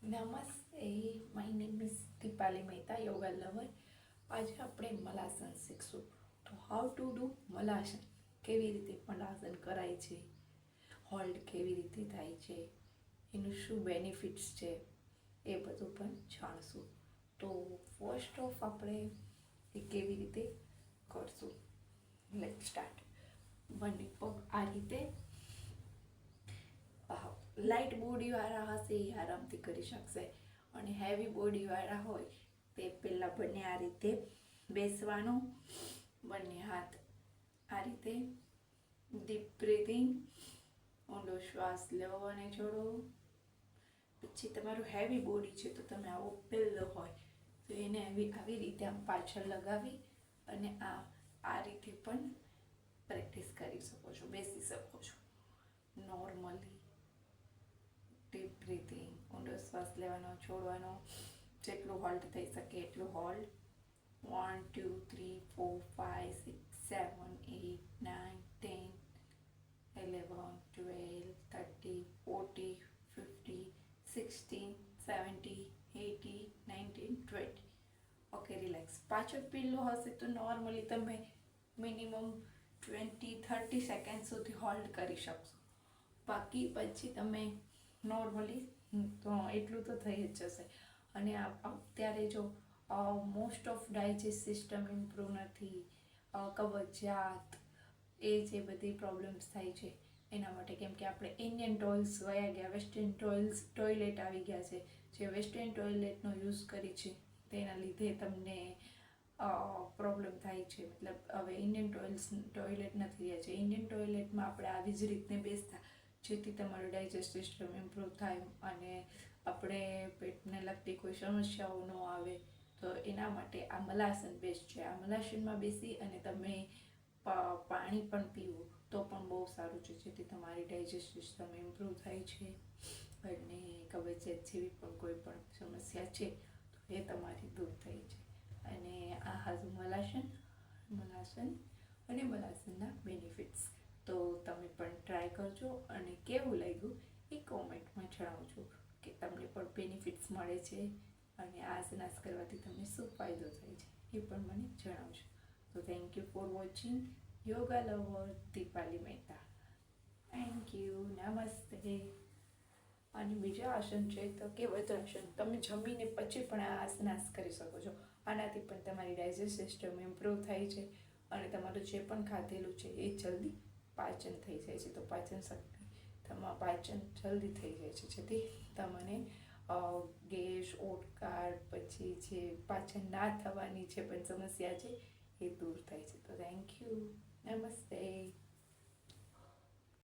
નમસ્તે, my name is Dipali Mehta, yoga lover. આજે આપણે મલાસન શીખશું. તો હાઉ ટુ ડુ મલાસન, કેવી રીતે મલાસન કરાય છે, હોલ્ડ કેવી રીતે થાય છે, એનું શું બેનિફિટ્સ છે, એ બધું પણ જાણશું. તો ફર્સ્ટ ઓફ આપણે એ કેવી રીતે કરશું. Late start. બંને પગ આ રીતે લાઇટ બોડીવાળા હશે એ આરામથી કરી શકશે, અને હેવી બોડીવાળા હોય તે પહેલાં બંને આ રીતે બેસવાનું, બંને હાથ આ રીતે, ડીપ બ્રીથિંગ, ઊંડો શ્વાસ લો અને છોડો. પછી તમારું હેવી બોડી છે તો તમે આવો પહેલો હોય તો એને આવી રીતે આમ પાછળ લગાવી અને આ રીતે પણ પ્રેક્ટિસ કરી શકો છો, બેસી શકો છો નોર્મલી. ડીપ બ્રીથિંગ, ઊંડો શ્વાસ લેવાનો, છોડવાનો, જેટલું હોલ્ડ થઈ શકે એટલું હોલ્ડ. 1 2 3 4 5 6 7 8 9 10 11 12 13 14 15 16 17 18 19 20. Okay, relax. પાછળ પીલું હશે તો નોર્મલી તમે મિનિમમ 20-30 સેકન્ડ સુધી હોલ્ડ કરી શકશો. બાકી પછી તમે નોર્મલી તો એટલું તો થઈ જ જશે. અને અત્યારે જો most of digest system improve નથી, કબજિયાત, એ જે બધી પ્રોબ્લેમ્સ થાય છે એના માટે, કેમ કે આપણે ઇન્ડિયન ટોયલ્સ વયા ગયા, વેસ્ટર્ન ટોયલેટ આવી ગયા છે. જે વેસ્ટર્ન ટોયલેટનો યુઝ કરી છે તેના લીધે તમને પ્રોબ્લેમ થાય છે. મતલબ હવે ઇન્ડિયન ટોયલેટ નથી રહ્યા છે. ઇન્ડિયન ટોયલેટમાં આપણે આવી જ રીતને બેસતા, જેથી તમારું ડાયજેસ્ટ સિસ્ટમ ઇમ્પ્રૂવ થાય અને આપણે પેટને લગતી કોઈ સમસ્યાઓ ન આવે. તો એના માટે આ મલાસન બેસ્ટ છે. આ મલાસનમાં બેસી અને તમે પાણી પણ પીવું તો પણ બહુ સારું છે, જેથી તમારી ડાયજેસ્ટ સિસ્ટમ ઇમ્પ્રૂવ થાય છે અને કબજિયાત જેવી પણ કોઈ પણ સમસ્યા છે તો એ તમારી દૂર થઈ છે. અને આ હતું મલાસન અને મલાસનના બેનિફિટ્સ. તો તમે પણ ટ્રાય કરજો અને કેવું લાગ્યું એ કોમેન્ટમાં જણાવજો કે તમને પણ બેનિફિટ્સ મળે છે અને આસનાસ કરવાથી તમને શું ફાયદો થાય છે એ પણ મને જણાવજો. તો thank you for watching. Yoga lover Dipali Mehta. Thank you. નમસ્તે. અને બીજા આસન છે તો કે વજ્રાસન. તમે જમીને પછી પણ આ આસનાસ કરી શકો છો. આનાથી પણ તમારી ડાયજેસ્ટ સિસ્ટમ ઇમ્પ્રૂવ થાય છે અને તમારું જે પણ ખાધેલું છે એ જલ્દી પાચન થઈ જાય છે. તો પાચન જલ્દી થઈ જાય છે, જેથી તમને ગેસ, ઓડકાર, પછી જે પાચન ના થવાની જે પણ સમસ્યા છે એ દૂર થાય છે. તો થેન્ક યુ. નમસ્તે.